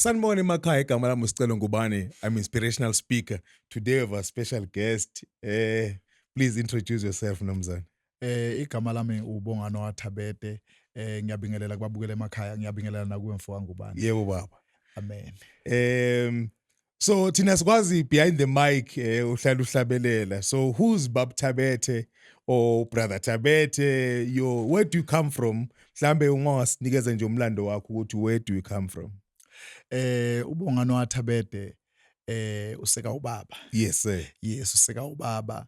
Sanibona emakhaya igama lami Scelo Ngubane. I'm inspirational speaker. Today we have a special guest. Please introduce yourself Nomzana. Igama lami uBongani Thabede. Ngiyabingelela kubabukela emakhaya, ngiyabingelela nakuwe mfowethu Ngubane. Yebo baba. Amen. So thina sikwazi behind the mic uhlala uhlabelela. So who's Bab Thabede or Brother Thabede? Where do you come from? Mhlambe ungasinikeza nje umlando wakho ukuthi where do you come from? uBongani Thabede useka ubaba. Yes sir. Yes, useka ubaba.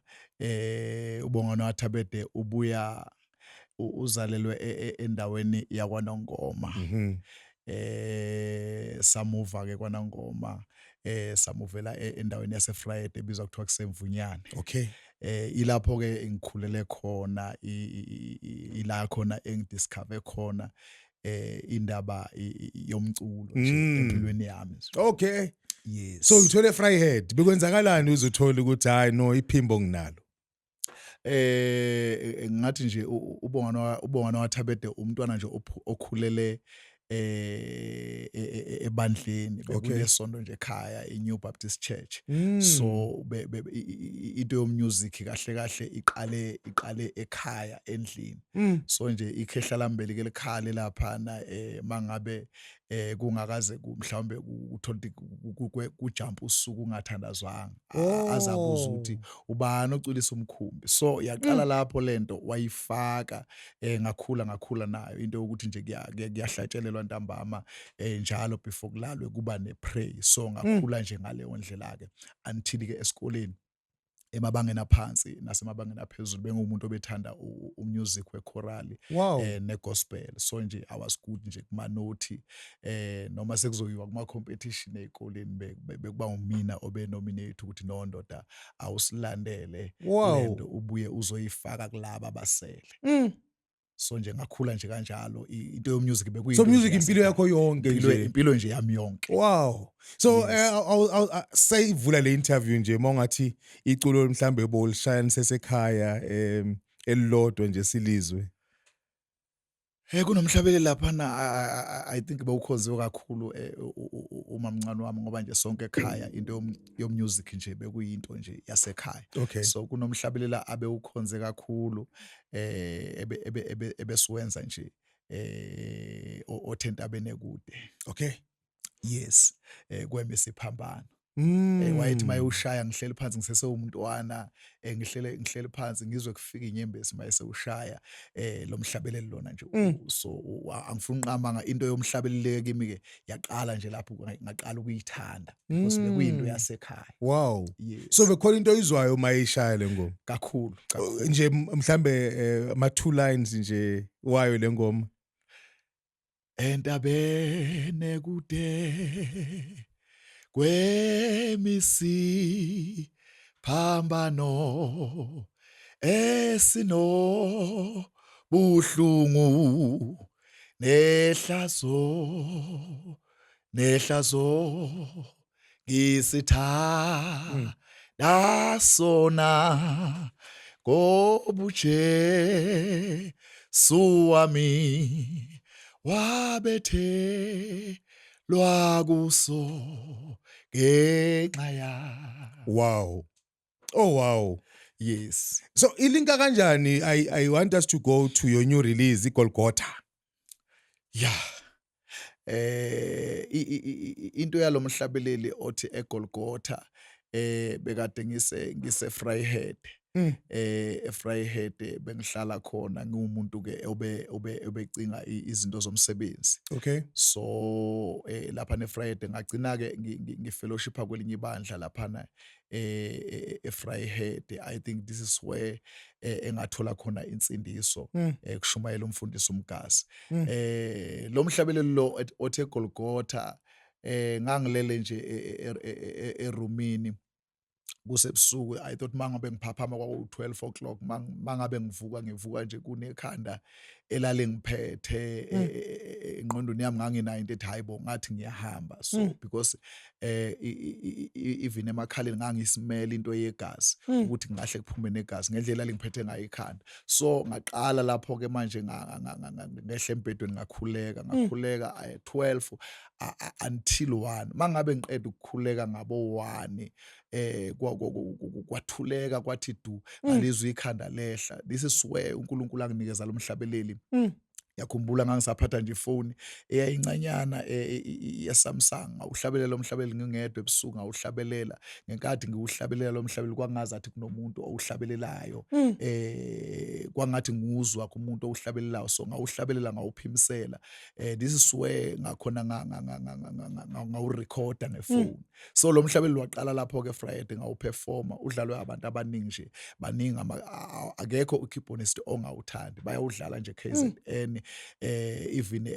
uBongani Thabede ubuya uzalelwe endaweni yakwaNongoma. Samuva ke kwaNongoma. Samuvela endaweni yaseFrayede ebizwa kuthiwa kusemvunyane. Okay. Ilapho ke ngikhulele khona, ila khona engidiscover khona indaba yomculo nje empilweni yami. Okay. Yes. So uthole Fryhead. Bekwenzakalani uzothola ukuthi hayi no iphimbo nginalo? Ngathi nje uBongani Thabede umntwana nje okhulele ebandleni bekulesonto nje ekhaya iNew Baptist Church. So into yomusic kahle kahle iqale ekhaya endlini. So nje ikhehla lambeli ke likhale lapha na mangabe kungakaze mhlawumbe uthola kujump usuku ungathandazwanga azabuza ukuthi ubani oculisa umkhumbi. So yaqala lapho lento wayifaka ngakhula nayo into ukuthi nje kuyahlatshelelwa ntambama njalo before kulalwe kuba nepray. So ngakhula nje ngaleyo ndlela ke until ke esikoleni emabangeni aphansi nasemabangeni aphezulu bengumuntu obethanda umusic wechoral negospel. So nje I was good nje kuma note noma sekuzoyiwa kuma competition ezikoleni bekuba umina obe nominate ukuthi no ndoda awusilandele lento ubuye uzoyifaka kulabo abasele. So nje ngakhula nje kanjalo into yomusic bekuyinto. So music impilo yakho yonke nje. Impilo nje yami yonke. Wow. So sayivula le interview nje mongathi iculo mhlambe bolishaya sesekhaya elilodwa nje silizwe. Kunomhlabeleli lapha na I think bewukhonziwe kakhulu umamncane wami ngoba nje sonke ekhaya into yomusic nje bekuyinto nje yasekhaya. Okay. So kunomhlabelela abe ukhonze kakhulu ebesiwenza nje othentabene kude. Okay. Yes. Kwemisiphambano. Wayethi mayushaya ngihleli phansi ngisesewumntwana ngihleli phansi ngizwe kufika inyembezi mayesewushaya lo mhlabeleli lona nje. So angifuni uqamba into yomhlabeleli kimi ke yaqala nje lapho ngaqala ukuyithanda because bekuyinto yasekhaya. Wow. Yes. So bekhona into oyizwayo mayishaya le ngoma kakhulu nje mhlambe ama 2 lines nje wayo le ngoma. Entabene kude kwemisi phambano esino buhlungu nehlazo ngisitha dasona kobuje suwami wabethe lwakuso ngenxa. Wow. Oh wow. Yes. So ilinka kanjani I want us to go to your new release iGolgotha. Yeah. Into yalomhlabeleli othi eGolgotha bekade ngise Fryhead. eFryhead bengihlala khona ngiwumuntu ke obecinga izinto zomsebenzi. Okay. So lapha neFryhead ngagcina ke ngifellowshipa kwelinye ibandla lapha na eFryhead. I think this is where engathola khona insindiso kushumayela umfundisi umgazi. Lo mhlabeleli lo othe eGolgotha ngangilele nje erumini kusebusuku. I thought mangabe ngiphaphama kwa 12 o'clock mangabe ngivuka nje kunekhanda elalingiphethe engqondweni yami nganginayo into ethi hayibo ngathi ngiyahamba so because even emakhaleni ngangisimela into yegazi ukuthi ngahle kuphume negazi ngendlela lingiphethe ngayo ikhanda so ngaqala lapho ke manje ngehla embedweni ngakhuleka 12 until 1 mangabe ngiqeda ukukhuleka ngabo 1 kwathuleka kwathi du ngalizwe ikhanda lehla this is where uNkulunkulu anginikeza lo mhlabeleli yakhumbula ngangisaphatha nje ifoni eyayincanyana yeSamsung ngawuhlabelela umhlabeleli ngingedwa ebusuku ngawuhlabelela ngenkathi ngiwuhlabelela lo mhlabeleli kwangazathi kunomuntu owuhlabelelayo kwangathi nguzwa kumuntu owuhlabelelayo so ngawuhlabelela ngawuphimisela this is where ngakhona ngawurecorda ngefoni so lo mhlabeleli waqala lapho ke Friday ngawuperforma udlalwe abantu abaningi nje baningi akekho ukeyboardist ongawuthandi bayawudlala nje KZN even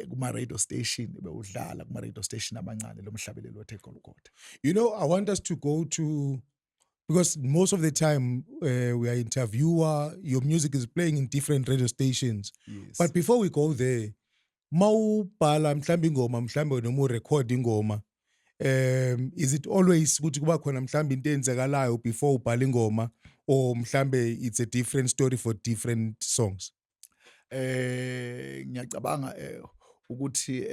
kuma radio station bewudlala kuma radio station amancane lo mhlabeleli wethe Golgotha. You know, I want us to go to, because most of the time we are interviewer, your music is playing in different radio stations. Yes. But before we go there, mawubhala mhlambe ingoma mhlambe noma urecord ingoma, is it always ukuthi kuba khona mhlambe into enzekalayo before ubhala ingoma, or mhlambe it's a different story for different songs? Ngiyacabanga ukuthi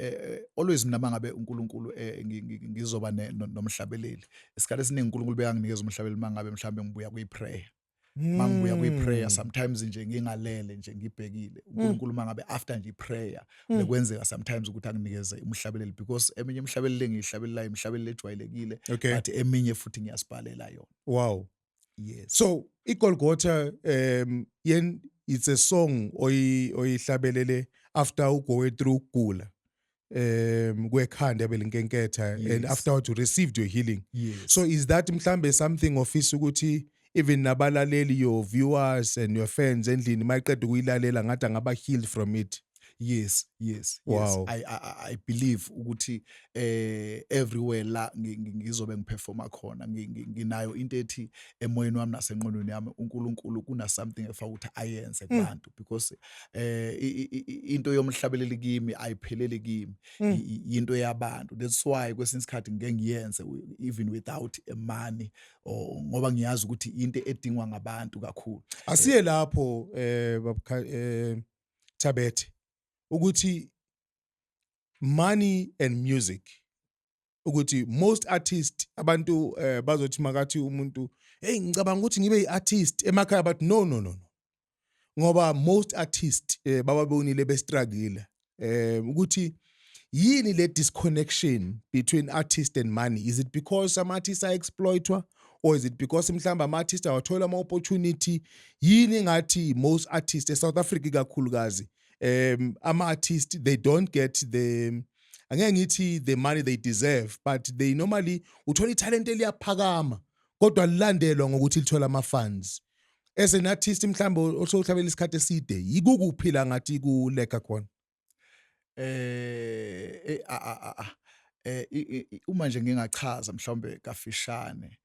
always mina mangabe uNkulunkulu ngizoba nomhlabeleli isikhathi esiningi uNkulunkulu beyanginikeza umhlabeleli mangabe mhlambe ngibuya kwiprayer mangibuya kwiprayer sometimes nje ngingalele nje ngibhekile uNkulunkulu mangabe after nje iprayer bekwenzeka sometimes ukuthi anginikeze umhlabeleli because eminye imhlabeleli engiyihlabelelayo imhlabeleli ejwayelekile but eminye futhi ngiyasibhalela yona. Wow. Yes. So iGolgotha it's a song oyihlabelele after you go through ukugula kwekhanda belinkenketha and afterwards you received your healing. Yes. So is that mhlambe something ofisa ukuthi even nabalaleli, your viewers and your fans endlini mayiqeda ukuyilalela ngathi angaba healed from it? Yes. Wow. I believe ukuthi everywhere la ngizobe ngiperforma khona nginayo into ethi emoyeni wami nasengqondweni yami uNkulunkulu kuna something efa ukuthi ayenze kubantu because into yomhlabeleli kimi ayipheleli kimi into yabantu. That's why kwesinye isikhathi ngeke ngiyenze even without money or ngoba ngiyazi ukuthi into edingwa ngabantu kakhulu. Asiye lapho Thabede ukuthi money and music, ukuthi most artists abantu bazothi makathi umuntu hey ngicabanga ukuthi ngibe yiartist emakhaya, but no, ngoba most artists bababonile bestruggle ukuthi yini le disconnection between artist and money. Is it because some artists are exploitwa, or is it because mhlamba ama artists awathola ama opportunity? Yini ngathi most artists eSouth Africa kakhulukazi ama artists, they don't get the, angeke ngithi the money they deserve, but they normally uthola italent eliyaphakama kodwa lilandelwa ngokuthi lithola ama funds. As an artist mhlambe osohlabela isikhathi eside yikukuphila ngathi kuleka khona. Uma nje ngingachaza mhlawumbe kafishane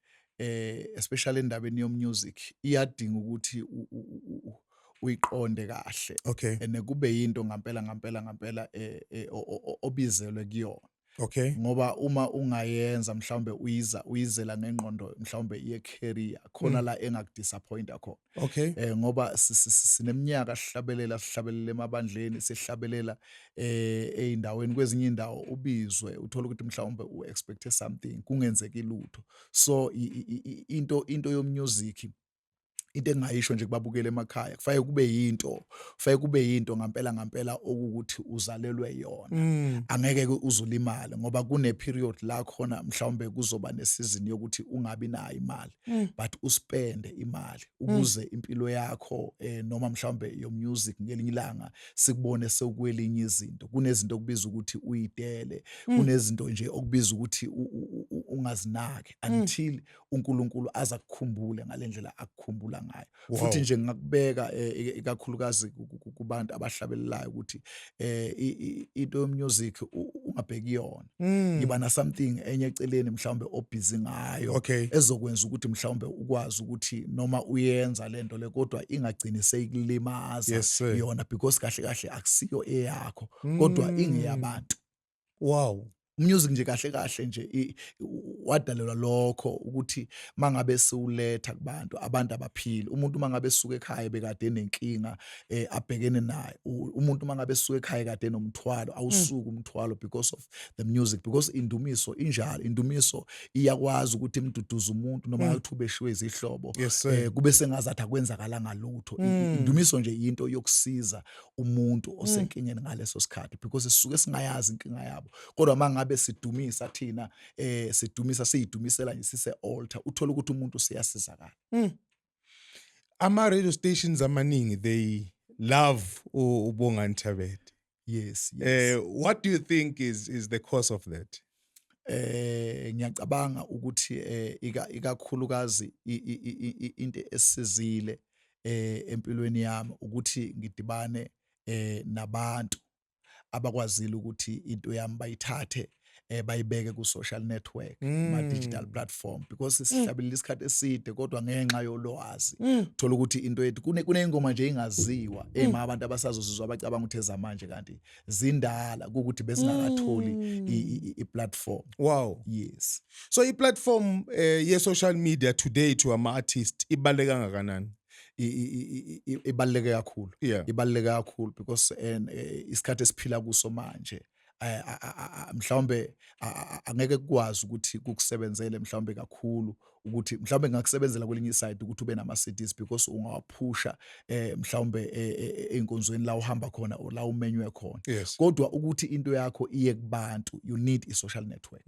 especially endabeni yomusic iyadinga ukuthi uyiqonde kahle and kube yinto ngampela obizelwe kuyona. Okay. Ngoba uma ungayenza mhlawumbe uyizela ngengqondo mhlawumbe ye-career khona la engakudisappointa khona. Okay. Ngoba sineminyaka sihlabelela emabandleni, sihlabelela eindaweni kwezinye indawo ubizwe uthola ukuthi mhlawumbe u-expecte something kungenzeki lutho. So into yomusic into engayisho nje kubabukela emakhaya kufanele kube yinto ngampela okuthi uzalelwe yona. Angeke uzulimala ngoba kune period la khona mhlawumbe kuzoba nesizini yokuthi ungabi nayo imali but uspende imali ukuze impilo yakho noma mhlawumbe your music ngelinye ilanga sikubone sekwelinye izinto. Kunezinto okubiza ukuthi uyidele, kunezinto nje okubiza ukuthi ungazinaki until uNkulunkulu aza kukhumbule ngalendlela akukhumbula ngayo. Futhi nje ngakubeka ikakhulukazi kubantu abahlabelelayo ukuthi into yomusic ungabheki yona ngiba na something enye eceleni mhlawumbe obhizi ngayo Okay. ezokwenza ukuthi mhlawumbe ukwazi ukuthi noma uyenza lento le kodwa ingagcini seyikulimaza Yes, sir. yona because kahle kahle akusiyo eyakho kodwa Mm. ingeyabantu. Wow. Music nje kahle kahle nje wadalelwa lokho ukuthi mangabe siwuletha kubantu abantu abaphili umuntu mangabe suka ekhaya bekade enenkinga abhekene nayo umuntu mangabe suka ekhaya kade enomthwalo awusuka umthwalo because of the music because indumiso injalo indumiso iyakwazi ukuthi imduduze umuntu noma uthi ubeshiwe izihlobo Yes, sir. kube sengazathi akwenzakala ngalutho indumiso nje into yokusiza umuntu osenkingeni ngaleso sikhathi because sisuke singayazi inkinga yabo kodwa mangabe sidumisa thina sidumisa siyidumisela nje sise altar uthola ukuthi umuntu siyasizakala. Ama radio stations amaningi they love uBongani Thabede. Yes. What do you think is the cause of that? Ngiyacabanga ukuthi ikakhulukazi into esizile empilweni yami ukuthi ngidibane nabantu abakwazile ukuthi into yami bayithathe bayibeke ku-social network ma-digital platform because sihlabelile isikhathi eside kodwa ngenxa yolwazi thola ukuthi into yethu kuney'ngoma nje ingaziwa ma abantu abasazozizwa abacabanga ukuthi ezamanje kanti zindala kukuthi bezingakatholi i-platform. Wow. Yes. So i-platform ye-social media today to ama-artist ibaluleke kangakanani? Ibaluleke kakhulu. Yeah. Ibaluleke kakhulu because isikhathi esiphila kuso manje mhlawumbe angeke kukwazi ukuthi kukusebenzele mhlawumbe kakhulu ukuthi mhlawumbe ngakusebenzela kwelinye iside ukuthi ube nama-CDs because ungawaphusha mhlawumbe ey'nkonzweni la uhamba khona or la umenywe khona. Yes. Kodwa ukuthi into yakho iye kubantu you need i-social network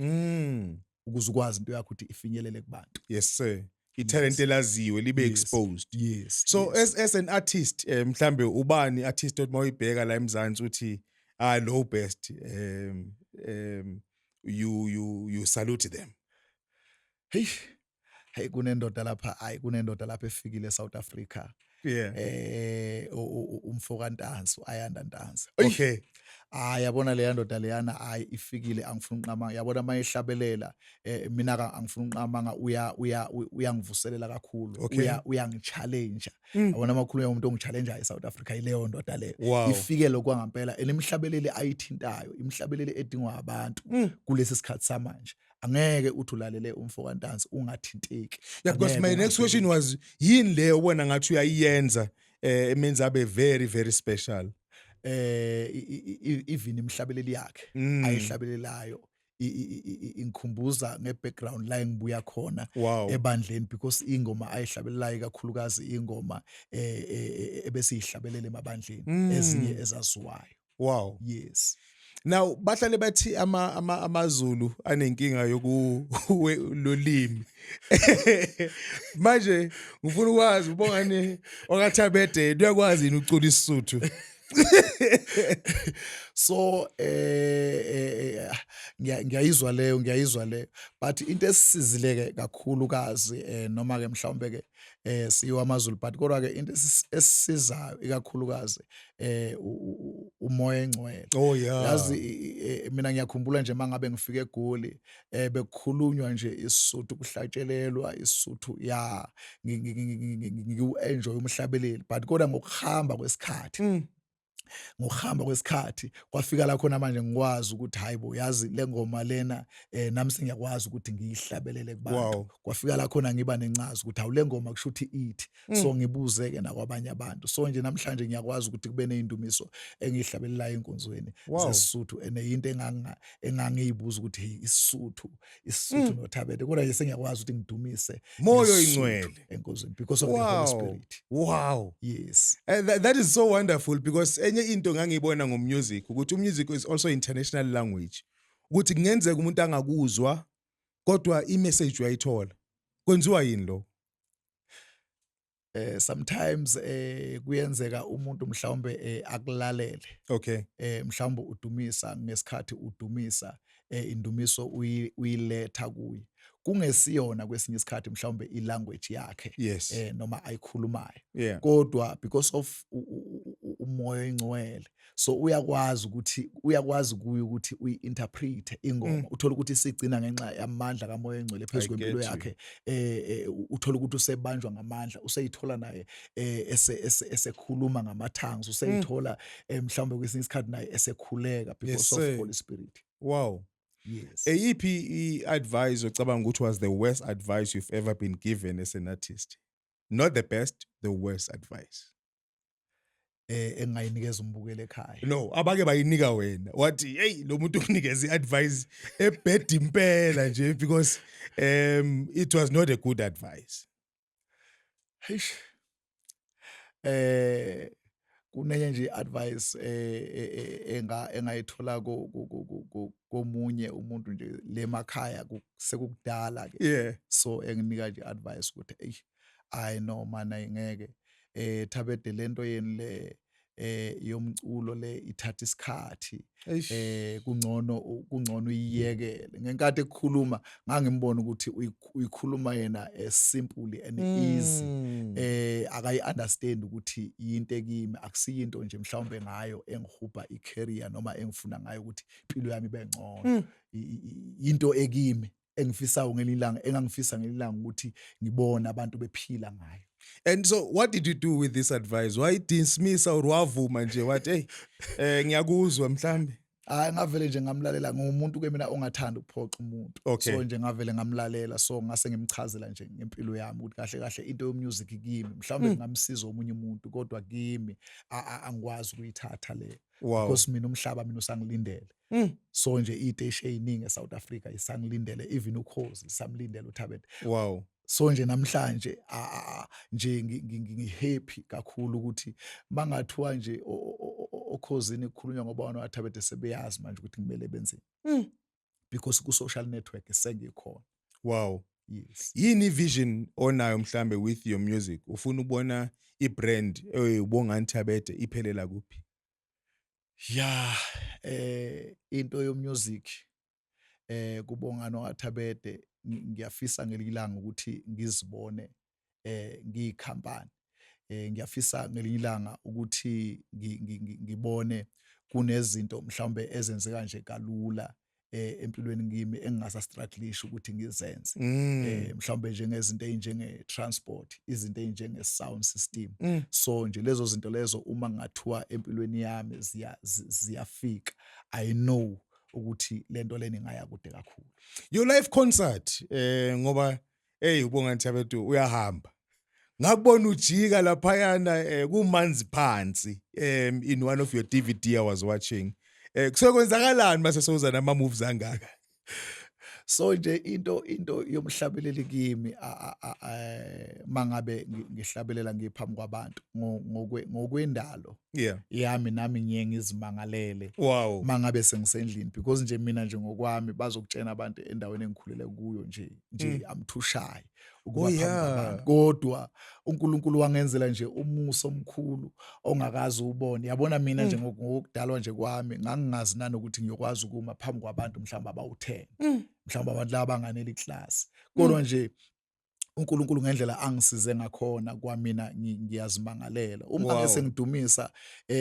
ukuze ukwazi into yakho ukuthi ifinyelele kubantu. Yes, sir. Ithalente elaziwe libe exposed. Yes. So as an artist mhlambe ubani artist othi mawuyibheka la eMzansi uthi low best you salute them. Hey kunendoda lapha efikile eSouth Africa. Yeah. Umfoka Ntanzi Ayanda Ntanzi. Okay. Yabona leya ndoda leyana ifikile angifuna unqamanga yabona mayihlabelela mina angifuna unqamanga uyangivuselela kakhulu uyangichallenge yabona makhulu umuntu ongichallenge eSouth Africa ileyo ndoda leyo ifike lokwangampela imhlabeleli ayithintayo imhlabeleli edingwa abantu kulesi sikhathi samanje angeke uthi ulalele umfoka Ntanzi ungathinteki. Yeah, because my next question was yini leyo ubona ngathi uyayenza emenza abe very very special? Even imhlabeleli yakhe ayihlabelelayo ingikhumbuza ngebackground la engibuya khona ebandleni because ingoma ayihlabelelayo kakhulukazi ingoma ebesiyihlabelele emabandleni ezinye ezaziwayo. Wow. Yes. Now bahlale bathi amaZulu anenkinga yokulolimi. Manje ngifuna ukwazi uBongani okaThabede uyakwazi yini ucula isiSuthu? So ngiyayizwa leyo but into esisizileke kakhulukazi noma ke mhlawumbe ke siyo amaZulu but kodwa ke into esisizayo ikakhulukazi umoya engcwele. Oh yeah. Yazi mina ngiyakhumbula nje mangabe ngifike eGoli bekukhulunywa nje isiSuthu kuhlatshelelwa isiSuthu ya ngiku-enjoy umhlabeleli but kodwa ngokuhamba kwesikhathi kwafika la khona manje ngikwazi ukuthi hayibo yazi le ngoma lena nami sengiyakwazi ukuthi ngiyihlabelele kubantu. Kwafika la khona ngiba nencazo ukuthi awu le ngoma kusho ukuthi ithi so ngibuze ke nakwabanye abantu so nje namhlanje ngiyakwazi ukuthi kube neindumiso engihlabelelayo enkonzweni zesisuthu into engangiyibuza ukuthi hey isisuthu noThabede kodwa nje sengiyakwazi ukuthi ngidumise moyo ingcwele enkonzweni because of the Holy Spirit. Wow. Yes. That is so wonderful because enye into ngangiyibona ngomusic ukuthi umusic is also international language ukuthi kungenzeka umuntu angakuzwa kodwa imessage uyayithola kwenziwa yini lo? Sometimes kuyenzeka umuntu mhlawumbe akulalele. Okay. Mhlawumbe udumisa ngesikhathi udumisa indumiso uyiletha kuye kungesiyona kwesinye isikhathi mhlawumbe ilanguage yakhe. Yes. Noma ayikhulumayo. Yeah. Kodwa because of umoya engcwele so uyakwazi kuyo ukuthi uyi-interprete ingoma uthola ukuthi isigcina ngenxa yamandla kamoya engcwele I phezu kwempilo get you. yakhe uthola ukuthi usebanjwa ngamandla useyithola naye esekhuluma ngama-tongues useyithola mhlawumbe kwesinye isikhathi naye esekhuleka Yes, because of sir. Holy Spirit. Wow. Yes. Eyiphi i-advice ocabanga ukuthi was the worst advice you've ever been given as an artist? Not the best, the worst advice. Engingayinikeza umbukeli ekhaya. No, abake bayinika wena. Wathi, hey, lo muntu unikeza i-advice ebhedi impela nje because it was not a good advice. Eish. Kunenye nje advice engayithola komunye umuntu nje lemakhaya sekukudala ke. Yeah. So enginika nje advice ukuthi I know man ayingeke Thabede lento yeni le yomculo le ithatha isikhathi kungcono uyiyekele ngenkathi ekukhuluma ngangimbona ukuthi uyikhuluma yena simply and easy akayi understand ukuthi into ekimi akusiyinto nje mhlawumbe ngayo engihuba icareer noma engifuna ngayo ukuthi impilo yami ibe ngcono into ekimi engifisayo ngelilanga engangifisa ngelilanga ukuthi ngibone abantu bephila ngayo. And so what did you do with this advice? Why dismiss or wavuma nje wathi hey ngiyakuzwa mhlambe? Ngavele nje ngamlalela ngumuntu ke mina ongathanda ukuphoxa umuntu. Okay. So nje ngavele ngamlalela so ngase ngimchazela nje ngempilo yami ukuthi kahle kahle into yomusic kimi mhlawumbe ngamsiza omunye umuntu kodwa kimi angikwazi ukuyithatha le. Wow. Because mina umhlaba mina usangilindele. So nje iteshi eziningi eSouth Africa isangilindele even ukhozi samlindele uThabede. Wow. So nje namhlanje nje ngihappy kakhulu ukuthi mangathiwa nje okhosini kukhulunywa ngoba noThabede sebeyazi manje ukuthi kumele benzeni. Because ku social network sengikhona. Wow. Yes. Yini vision onayo mhlambe with your music? Ufuna ukubona ibrand Bongani Thabede iphelela kuphi? Yeah, into yomusic kubongani noThabede ngiyafisa ngelilanga ukuthi ngizibone ngiyikhampani. Ngiyafisa ngelinye ilanga ukuthi ngibone kunezinto mhlawumbe ezenzeka nje kalula empilweni kimi engingasastruggleish ukuthi ngizenze. Mhlawumbe njengezinto ezinjenge transport, izinto ezinjenge sound system. So nje lezo zinto lezo uma ngathiwa empilweni yami ziyafika I know ukuthi lento leni ngaya kude kakhulu. Your live concert ngoba uBongani Thabede uyahamba. Ngakubona ujika laphayana kumanzi phansi in one of your DVD I was watching. Kusekwenzakalani mase soza nama moves angaka? So nje into yomhlabeleli kimi mangabe ngihlabelela ngiphambi kwabantu ngokwendalo yami nami ngiye ngizimangalele mangabe sengisendlini because nje mina nje ngokwami bazokutshena abantu endaweni engikhulele kuyo nje I'm too shy ukuba phambi kwabantu kodwa uNkulunkulu wangenzela nje umuso omkhulu ongakazi ubone yabona mina nje ngokudalwa nje kwami ngangingazi nani ukuthi ngiyokwazi ukuma phambi kwabantu mhlawumbe abawu10 mhlawumbe abantu laba banganeli class kodwa nje uNkulunkulu ngendlela angisize ngakhona kwamina ngiyazimangalela uma ngabe sengidumisa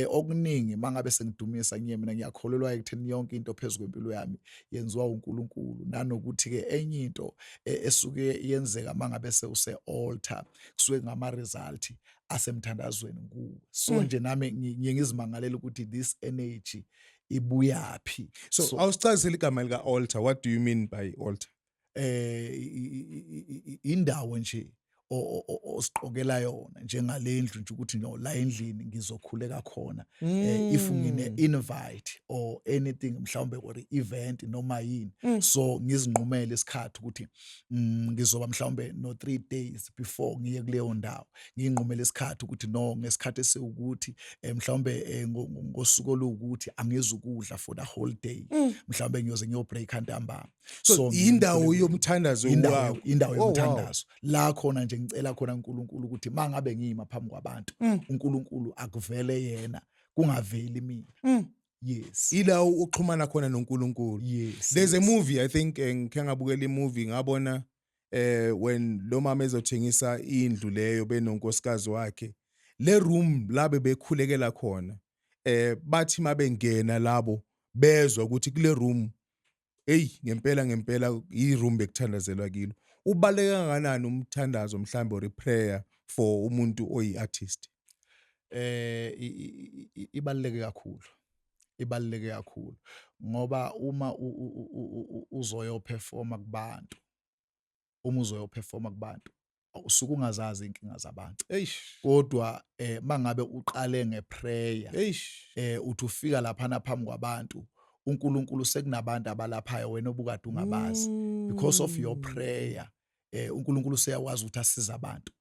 okuningi mangabe sengidumisa mina ngiyakholelwa ekutheni yonke into phezulu kwempilo yami yenziwa uNkulunkulu nanokuthi ke enye into esuke yenzeka mangabe sewuse altar kusuke ngama result asemthandazweni kuwe so nje nami ngizimangalela ukuthi this energy ibuyapi. So awusichazisela igama lika altar. What do you mean by altar? Indawo nje osiqokela yona njengalendlu nje ukuthi no la endlini ngizokhuleka khona if ngine invite or anything mhlawumbe or event noma yini so ngizinqumela isikhathi ukuthi ngizoba mhlawumbe no 3 days before ngiye kuleyo ndawo nginqumela isikhathi ukuthi no ngesikhathi esiwukuthi mhlawumbe ngosuku lokuthi angizukudla for the whole day mhlawumbe ngiyoze ngiyobreak ntambama so indawo yomthandazo wakho indawo yomthandazo la khona nje ngicela khona uNkulunkulu ukuthi mangabe ngiyima phambi kwabantu uNkulunkulu akuvele yena kungaveli mina. Yes. Ila uxhumana khona noNkulunkulu. Yes. There's a movie I think ngike ngabukela imovie ngabona when lo mama ezothengisa indlu leyo benonkosikazi wakhe le room labe bekhulekela khona bathi mabengena labo bezwa ukuthi kule room ngempela i-room bekuthandazelwa kilo. Ubaluleke kangakanani umthandazo mhlambe or i-prayer for umuntu oyi-artist? Ibaluleke kakhulu. Ibaluleke kakhulu ngoba uma uzoyoperforma kubantu, uma uzoyoperforma kubantu, usuke ungazazi inkinga zabantu. Kodwa mangabe uqale ngeprayer, uthi ufika laphana phambi kwabantu, uNkulunkulu sekunabantu abalaphayo wena obukade ungabazi. Because of your prayer, uNkulunkulu useyakwazi ukuthi asize abantu.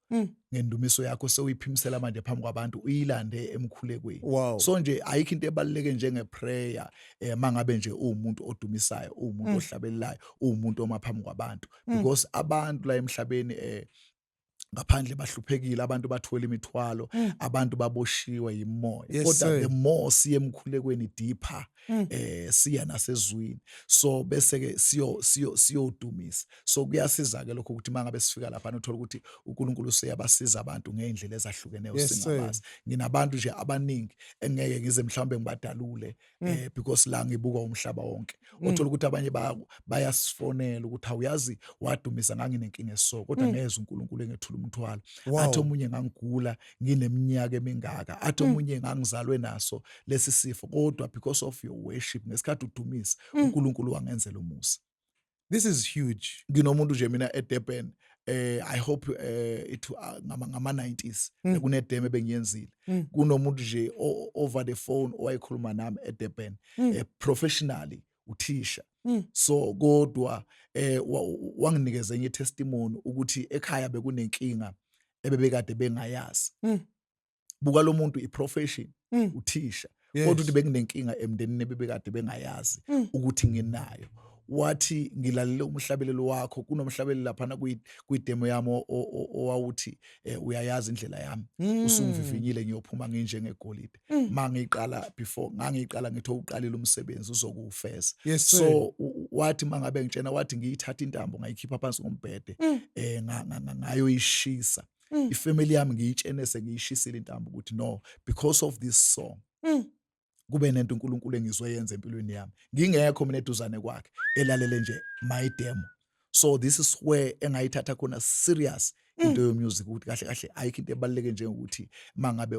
Ngendumiso yakho sewuyiphimisela manje phambi kwabantu uyilande emkhulekweni. Wow. So nje ayikho into ebaluleke njengeprayer mangabe nje uwumuntu odumisayo, uwumuntu ohlabelelayo, uwumuntu omaphambi kwabantu, because abantu la emhlabeni ngaphandle bahluphekile, abantu bathwele imithwalo, abantu baboshiwe yimoya. Yes, Kodwa sir. the more siye emkhulekweni deeper, siya nasezwini. So bese-ke siyodumisa. So kuyasiza-ke lokho ukuthi mangabe sifika lapha uthola ukuthi uNkulunkulu useyabasiza abantu ngey'ndlela ezahlukeneyo Yes, singabazi. Nginabantu nje abaningi engeke ngize mhlawumbe ngibadalule because la ngibuka umhlaba wonke. Uthola ukuthi abanye bayasifonela ukuthi awuyazi wadumisa nganginenkinga esiso, kodwa ngezwe uNkulunkulu engethula umthwalo. Wow. Athi omunye ngangigula ngineminyaka emingaka, athi omunye ngangizalwe naso lesi sifo, kodwa because of your worship ngesikhathi udumisa uNkulunkulu wangenzela umusa. This is huge. Nginomuntu nje mina eDurban, I hope ngama-90s kunedemo ebengiyenzile. Kunomuntu nje over the phone owayekhuluma nami eDurban, professionally uthisha. So kodwa wanginikeza enye testimony ukuthi ekhaya bekunenkinga ebebekade bengayazi. Buka lo muntu i-profession uthisha, kodwa ukuthi bekunenkinga emndenini ebebekade bengayazi ukuthi nginayo. Wathi ngilalele umhlabelelo wakho, kunomhlabelelo laphana kwidemo yami owawuthi uyayazi indlela yami, usungivivinyile ngiyophuma nginjengegolide. Mangiqala ngangiqala ngithi uqalile umsebenzi uzokuwufeza. Yes, sir. So wathi mangabe ngitshena, wathi ngiyithatha intambo ngayikhipha phansi ngombhede ngayoyishisa. Ifamily yami ngiyitshenese ngiyishisile intambo ukuthi no, because of this song kube nento uNkulunkulu engizoyenza empilweni yami. Ngingekho mina eduzane kwakhe, elalele nje my demo. So this is where engayithatha khona serious into yomusic ukuthi kahle kahle ayikho into ebaluleke njengokuthi mangabe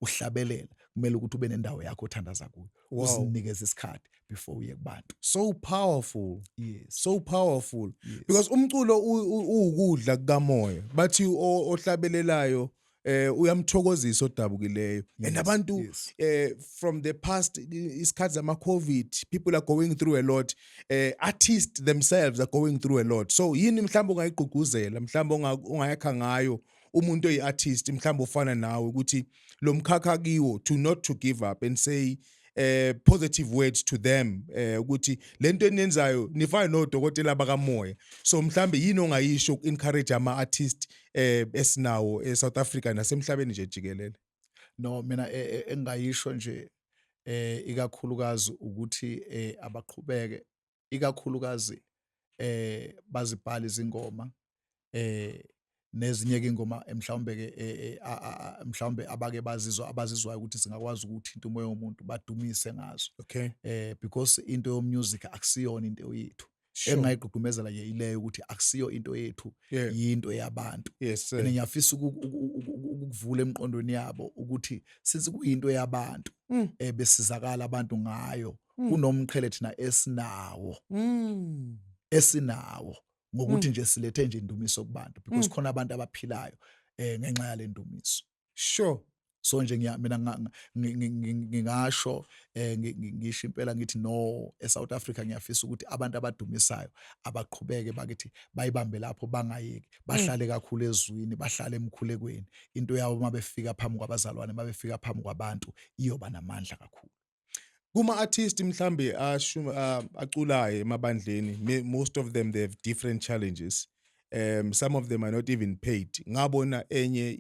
uhlabelela kumele ukuthi ube nendawo yakho othandaza kuyo. Wow. Uzinikeze isikhathi before uye kubantu. So powerful. Yes. So powerful. Yes. Because umculo uwukudla kukamoya. Bathi ohlabelelayo uyamthokozisa odabukileyo. And abantu from the past isikhathi zama-COVID, people are going through a lot. Artists themselves are going through a lot. So yini mhlawumbe ungayigqugquzela, mhlawumbe ungayakha ngayo umuntu oyi-artist mhlawumbe ufana nawe ukuthi lo mkhakha kiwo not to give up and say positive words to them ukuthi lento eniyenzayo nifana nodokotela bakamoya. So mhlambe yini ongayisho uku-encourage ama-artist esinawo eSouth Africa nasemhlabeni nje jikelele? No, mina engayisho nje ikakhulukazi ukuthi abaqhubeke, ikakhulukazi bazibhale izingoma nezinye ke ingoma mhlawumbe ke mhlawumbe abazizwayo ukuthi singakwazi ukuthinta umoya womuntu badumise ngazo. Okay. Because into yomusic akusiyona into yethu. Sure. Engayigqugqumezela nje ileyo ukuthi akusiyo into yethu, yinto yabantu. Yes, sir. And ngiyafisa ukuvula emqondweni yabo ukuthi since kuyinto yabantu besizakala abantu ngayo kunomqhele thina esinawo ngokuthi nje silethe nje indumiso kubantu, because khona abantu abaphilayo ngenxa yale ndumiso. Sure. So nje mina ngingasho ngisho impela ngithi no, eSouth Africa ngiyafisa ukuthi abantu abadumisayo abaqhubeke bakithi bayibambe lapho bangayeki, bahlale kakhulu ezwini, bahlale emkhulekweni. Into yabo mabefika phambi kwabazalwane, mabefika phambi kwabantu iyoba namandla kakhulu. Kuma-artist mhlambe aculayo emabandleni, most of them they have different challenges. Some of them are not even paid. Ngabona enye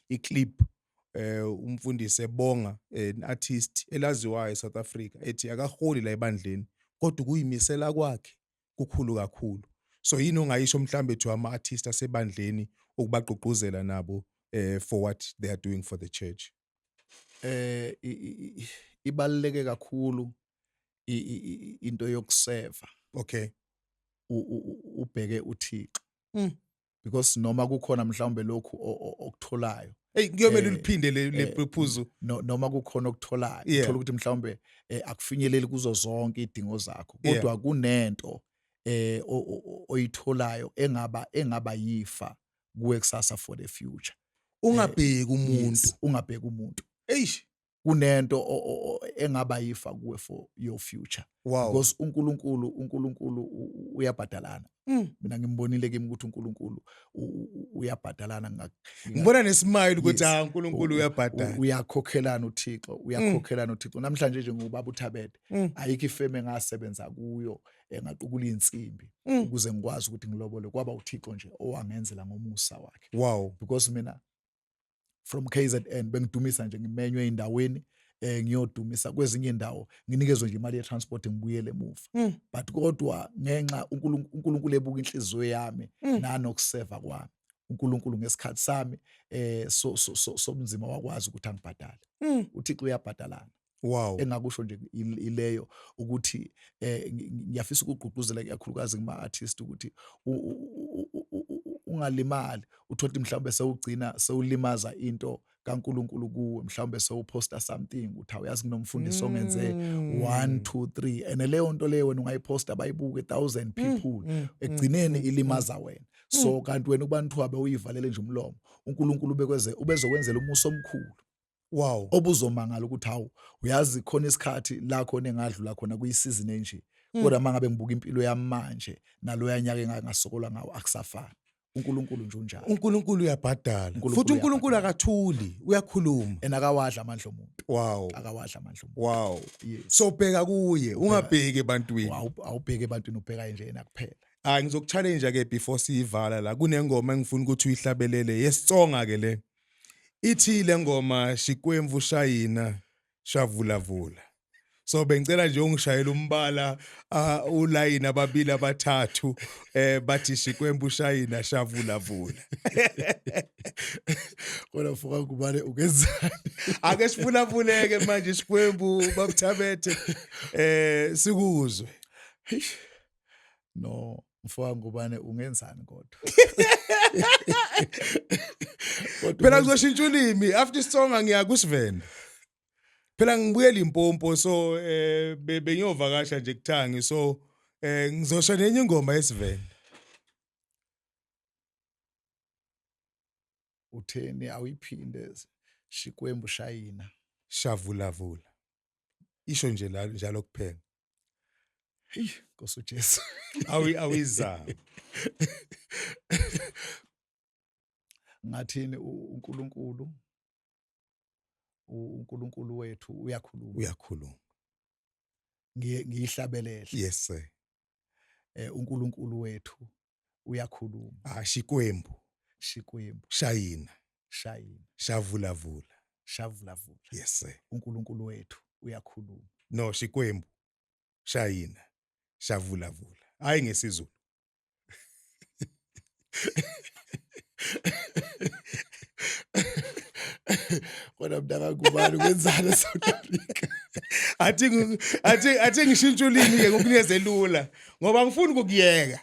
i-clip umfundisi ebonga an-artist elaziwayo eSouth Africa ethi akaholi la ebandleni kodwa kuyimisela kwakhe kukhulu kakhulu. So yini ongayisho mhlambe to ama-artist asebandleni ukubagqugquzela nabo for what they are doing for the church? ibaluleke kakhulu into yokuseva Okay. ubheke uThixo, Mm. because noma kukhona mhlawumbe lokhu okutholayo, Hey, kuyomela eh, uliphinde le phuzu. noma kukhona okutholayo Yeah. uthola ukuthi mhlawumbe akufinyeleli kuzo zonke idingo zakho, Yeah. kodwa kunento oyitholayo engaba yifa kuwe kusasa for the future. Ungabheki umuntu. Yes, ungabheki umuntu. Eish. Kunento engaba yifa kuwe for your future. Wow. Because uNkulunkulu uyabhadalana. Mina ngimbonile kimi ukuthi uNkulunkulu uyabhadalana Ngibona nesimile ukuthi Yes. uNkulunkulu uyabhadala. Uyakhokhelana uThixo, uyakhokhelana uThixo. Namhlanje nje ngubaba uThabede, ayikho ifeme engasebenza kuyo ngaqukulula insimbi ukuze ngikwazi ukuthi ngilobole, kwaba uThixo nje owangenzela ngomusa wakhe. Wow. Because mina from KZN bengidumisa nje ngimenywe endaweni ngiyodumisa kwezinye indawo nginikezwe nje imali ye-transport ngibuyele emuva, but kodwa ngenxa uNkulunkulu ebuka inhliziyo yami nanokuseva kwami, uNkulunkulu ngesikhathi sami sobunzima wakwazi ukuthi angibhadale. uThixo uyabhadalana. Wow. Engakusho nje ileyo ukuthi ngiyafisa ukugqugquzela kakhulukazi kuma-artist ukuthi ungalimali, uthole mhlawumbe sewugcina sewulimaza into kaNkulunkulu kuwe, mhlawumbe sewuposta something uthi awuyazi kunomfundisi ongenze 1 2 3, and leyo nto leyo wena ungayiposta bayibuke 1,000 people, ekugcineni ilimaza wena. So kanti wena ubani thiwa uyivalele nje umlomo, uNkulunkulu ubezokwenzela umusa omkhulu. Wow. Obuzomangala ukuthi hawu uyazi khona isikhathi la khona engadlula khona kuyisizini enje, kodwa mangabe ngibuka impilo yami manje naloya nyaka engangasokola ngawo akusafani. uNkulunkulu nje unjalo. uNkulunkulu uyabhadala. uNkulunkulu Futhi uNkulunkulu uyabhadala. akathuli, uyakhuluma. Akawadla amandla omuntu. Wow. Akawadla amandla omuntu. Wow. Yes. So bheka kuye, ungabheki ebantwini. Awubheke ebantwini, ubheka nje yena kuphela. Ngizokuchallenge ke before siyivala la. Kunengoma engifuna ukuthi uyihlabelele yesitsonga ke le. Ithi le ngoma Xikwembu Shayina Shavulavula. So bengicela nje ungishayela umbala ulayini ababili abathathu bathi Xikwembu Shayina Shavulavula. Kodwa mfoka Ngubane ungenzani? Ake sivulavuleke manje Xikwembu babuthabethe sikuzwe. No, mfoka Ngubane ungenzani kodwa? Phela kuzoshintsha ulimi after isonga ngiya kuSivenda. Phela ngibuyela impompo so bengiyovakasha nje kuthangi so ngizosho nenye ingoma yesivenda. Utheni awuyiphinde Xikwembu Shayina Shavulavula. Isho nje njalo kuphela. Hey, Nkosi uJesu. Awizama. Ngathini uNkulunkulu wethu uyakhuluma. Uyakhuluma. Ngiyihlabelele. Yes sir. uNkulunkulu wethu uyakhuluma. Xikwembu Shayina. Shavulavula. Yes sir. uNkulunkulu wethu uyakhuluma. No, Xikwembu Shayina Shavulavula. Hayi ngesizulu. Kodwa mntaka Ngubane kwenzani eSouth Africa? Athi ngishintsha ulimi ke ngokunikeze lula ngoba ngifuna ukukuyeka.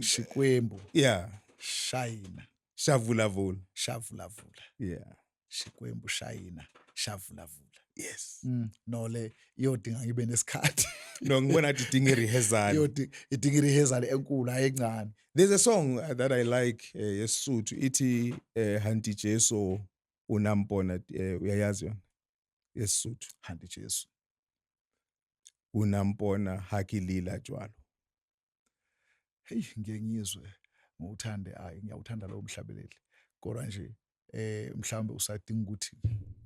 Xikwembu. Yeah. Shayina. Shavulavula. Yeah. Xikwembu Shayina Shavulavula. Yes. No le iyodinga ngibe nesikhathi. No ngibona athi idinga rehearsal. Idinga rehearsal enkulu ayencane. There's a song that I like yesuthu ithi Hanti Jesu unampona uyayazi yona? Yesuthu. Hanti Jesu unampona hakilila jwalo. Hey ngiyengizwe ngiyawuthanda lo mhlabeleli. Kodwa nje mhlawumbe usadinga ukuthi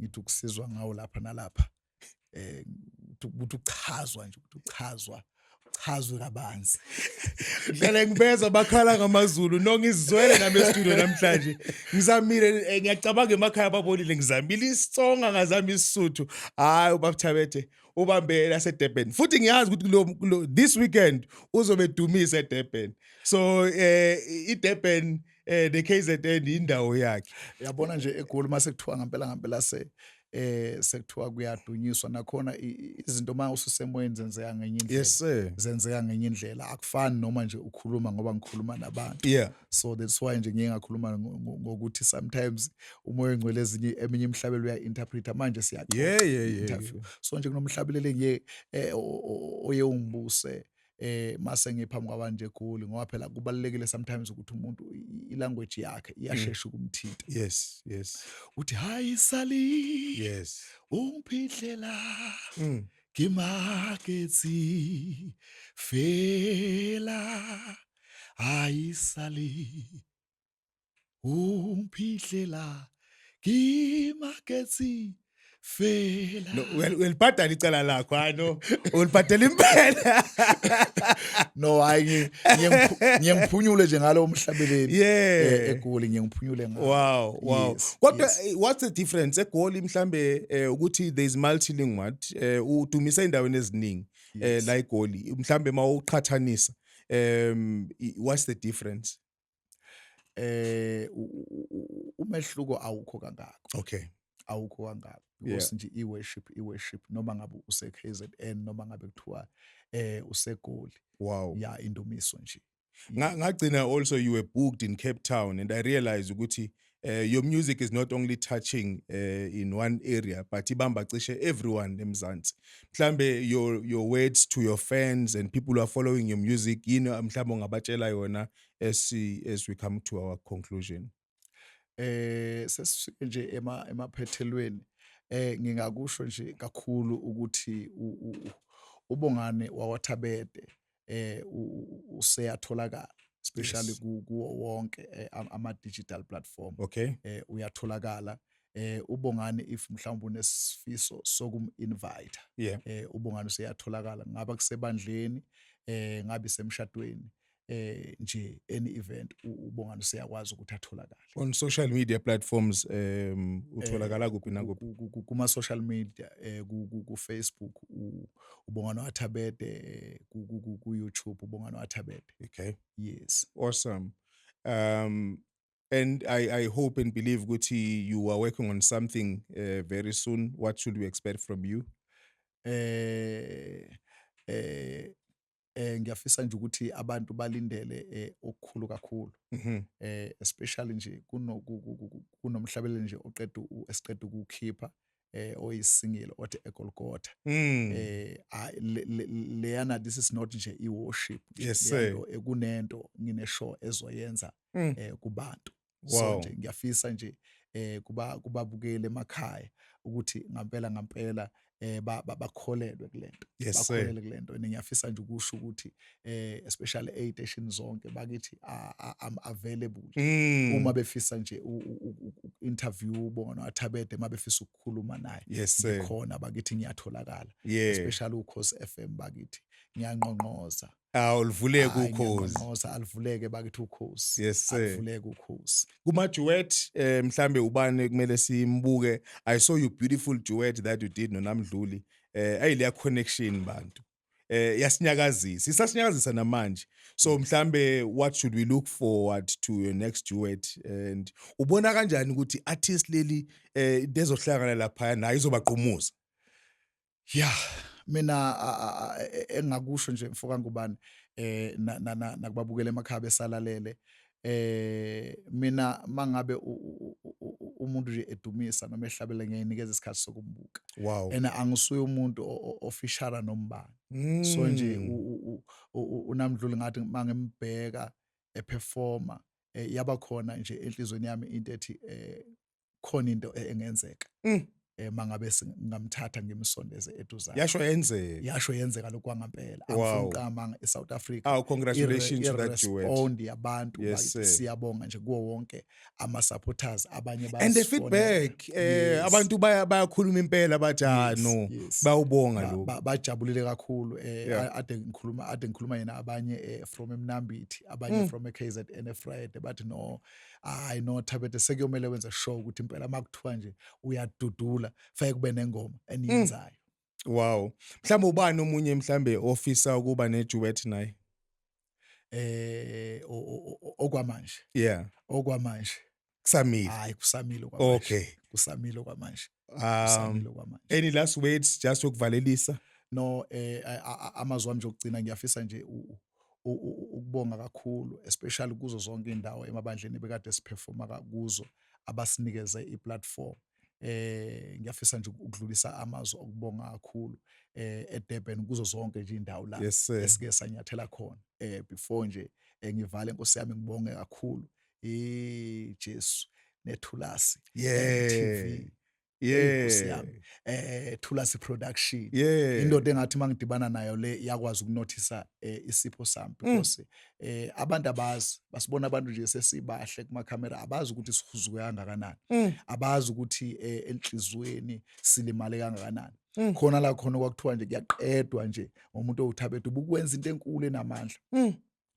ngithi ukusizwa ngawo lapha nalapha ukuthi uchazwe kabanzi. Ngale ngibeza bakhala ngamaZulu ngizizwele nami e-studio namhlanje ngizamile ngiyacabanga emakhaya babonile ngizamile isitsonga ngazama isisuthu hayi ubabuthabethe ubambe la seDurban futhi ngiyazi ukuthi this weekend uzobe dumisa eDurban so iDurban the KZN indawo yakhe. Yabona nje eGoli mase kuthiwa ngempela sekuthiwa kuyadunyiswa nakhona izinto uma ususemoyeni zenzeka ngenye indlela, Yes, sir. zenzeka ngenye indlela, akufani noma nje ukhuluma ngoba ngikhuluma nabantu. Yeah. So that's why nje ngike ngakhuluma ngokuthi sometimes umoya engcwele eminye imihlabelo uya-interpreta manje Yeah, siyaxoxa yeah, yeah, i-interview. yeah. So nje kunomhlabeleli ngiye oye ungibuse mase ngiphambi kwabantu nje eGoli ngoba phela kubalulekile sometimes ukuthi umuntu i-language yakhe iyashesha ukumthinta. Yes, yes, Uthi hayi sali yes. ungiphihlela Mm. ngimakethi fela hayi sali ungiphihlela ngimakethi fela. No, welibhadala icala lakho, no. Ulibhadela impela. No, hayi ngiyengiphunyule nje ngalo mhlabeleli eGoli ngiyengiphunyule ngawo. Wow. Yes, Kodwa yes. what's the difference eGoli mhlambe ukuthi there is multilingual udumise endaweni eziningi Yes. la eGoli mhlambe mawuqhathanisa what's the difference? Umehluko awukho kangako. Okay. Awukho kangako because nje i-worship noma ngabe use-KZN noma ngabe kuthiwa useGoli. Wow. Ya indumiso nje. Ngagcina also you were booked in Cape Town and I realized ukuthi your music is not only touching in one area but ibamba cishe everyone eMzansi. Mhlambe your words to your fans and people who are following your music mhlambe ungabatshela yona as we come to our conclusion. Sesifike nje emaphethelweni ngingakusho nje kakhulu ukuthi uBongani wawaThabede useyatholakala especially kuwo wonke ama digital platform. Okay. Uyatholakala uBongani if mhlawumbe unesifiso sokum-invite uBongani useyatholakala ngaba kusebandleni ngabe semshadweni nje any event uBongani useyakwazi ukuthi atholakale On social media platforms utholakala kuphi nakuphi? Kuma social media ku-Facebook uBongani Thabede ku-YouTube uBongani Thabede. Okay. Yes. Awesome. And I hope and believe ukuthi you are working on something very soon. What should we expect from you? Ngiyafisa nje ukuthi abantu balindele okukhulu kakhulu. Especially nje kunomhlabeleli nje esiqeda ukukhipha oyisingile othi eGolgotha. Leyana this is not nje i-worship. Yes, sir. Kunento ngine-show ezoyenza kubantu. Wow. So nje ngiyafisa nje kubabukele emakhaya ukuthi ngampela bakholelwe kulento. Yes, Bakholelwe kulento. Ngiyafisa nje ukusho ukuthi especially ey'teshini zonke bakithi I'm available. Uma befisa nje interview uBongani Thabede mabefisa ukukhuluma naye. Yes, sir. Ngikhona bakithi ngiyatholakala. Yeah. Especially uKhosi FM bakithi ngiyanqonqoza. Ulivuleke uKhosi. Ngiyanqonqoza alivuleke bakithi uKhosi. Yes, sir. Alivuleke uKhosi. Kuma duet mhlambe ubani kumele simbuke. I saw your beautiful duet that you did noNamdluli. Ayileya connection bantu. Yasinyakazisa. Isasinyakazisa namanje. So mhlambe what should we look forward to your next duet and ubona kanjani ukuthi artist leli dezohlangana lapha nayo izobaqhumuza? Yeah, mina engakusho nje mfoka Ngubane nakubabukela emakhaya besalalele mina mangabe umuntu nje edumisa noma ehlabele ngiyanikeza isikhathi sokumbuka. Wow. And angisuye umuntu ofishara nombani. So nje uNamdluli ngathi mangimbheka eperforma yaba khona nje enhlizweni yami into ethi khona into engenzeka. Mangabe ngamthatha ngimsondeze eduzane. Yasho yenzeka lokho kwangempela. Angifuni uqamanga eSouth Africa. Congratulations to that duet. Respond yabantu bakithi siyabonga nje kuwo wonke ama supporters abanye and the feedback abantu bayakhuluma impela bathi no bawubonga lokho. Bajabulile kakhulu ade ngikhuluma yena abanye from eMnambithi abanye from eKZN Friday bathi no I know Thabede sekuyomela wenza show ukuthi impela makuthiwa nje uyadudula fake kube nengoma eniyenzayo. Wow. Mhlawumbe ubani omunye mhlambe ofisa ukuba neduet naye? Okwamanje. Yeah. Okwamanje. Kusamile. Hayi kusamile kwamanje. Okay. Kusamile kwamanje. Um, Kusamile kwamanje. any last words just ukuvalelisa? No, amazwi ami nje okugcina ngiyafisa nje ukubonga kakhulu, especially kuzo zonke iy'ndawo emabandleni ebekade siphefoma kuzo abasinikeze i-platform. Ngiyafisa nje ukudlulisa amazwi okubonga kakhulu eDurban kuzo zonke nje iy'ndawo la Yes, sir. esike sanyathela khona. Before nje ngivale Nkosi yami ngibonge kakhulu Jesu nethulasi Yeah. Hey Nkosi Yeah. yami. Thulasi Production. Yeah. Indoda engathi mangidibana nayo le iyakwazi ukunothisa isipho sami because abantu basibona abantu nje sesibahle kuma camera abazi ukuthi sihuzuke kangakanani. Abazi ukuthi enhlizweni silimale kangakanani. Khona la khona kwakuthiwa nje kuyaqedwa nje ngomuntu owuThabede ubukwenza into enkulu enamandla.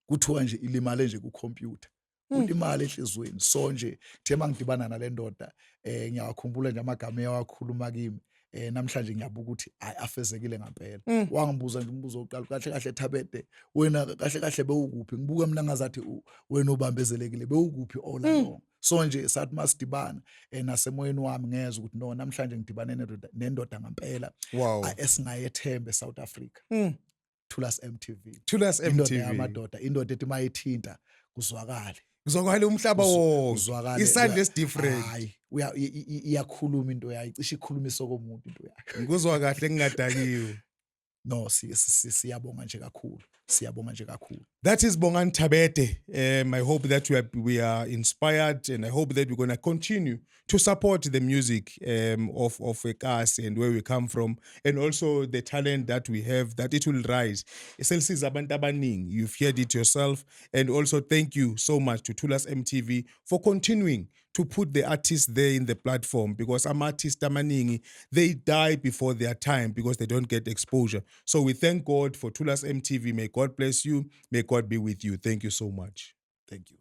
Kuthiwa nje ilimale nje ku-computer. Ulimale enhlizweni. So nje the mangidibana nale ndoda ngiyakhumbula nje amagama eyawakhuluma kimi. Namhlanje ngiyabuka ukuthi afezekile ngempela. Wangibuza nje umbuzo oqala kahle kahle Thabede wena kahle kahle bewukuphi ngibuka mina ngazathi wena ubambezelekile bewukuphi all along. So nje sathi masidibana nasemoyeni wami ngezwe ukuthi no namhlanje ngidibane nendoda ngempela Wow. esingayethembe South Africa. Thulasi MTV. Thulasi Indoda MTV. yamadoda, indoda ethi mayithinta kuzwakale. Kuzwakala umhlaba wonke. Kuzwakale. Isandla different. Hayi, iyakhuluma into yayo, cishe ikhulumisa komuntu into yayo. Ngikuzwa kahle ngingadakiwe. No, siyabonga nje kakhulu. Siyabonga nje kakhulu. That is Bongani Thabede. I hope that we are inspired, and I hope that we're going to continue to support the music of Ekasi and where we come from, and also the talent that we have, that it will rise. Eselisiza abantu abaningi. You've heard it yourself. And also thank you so much to Thulasi MTV for continuing to put the artists there in the platform, because artists amaningi, they die before their time because they don't get exposure. So we thank God for Thulasi MTV. May God bless you. May God be with you. Thank you so much. Thank you.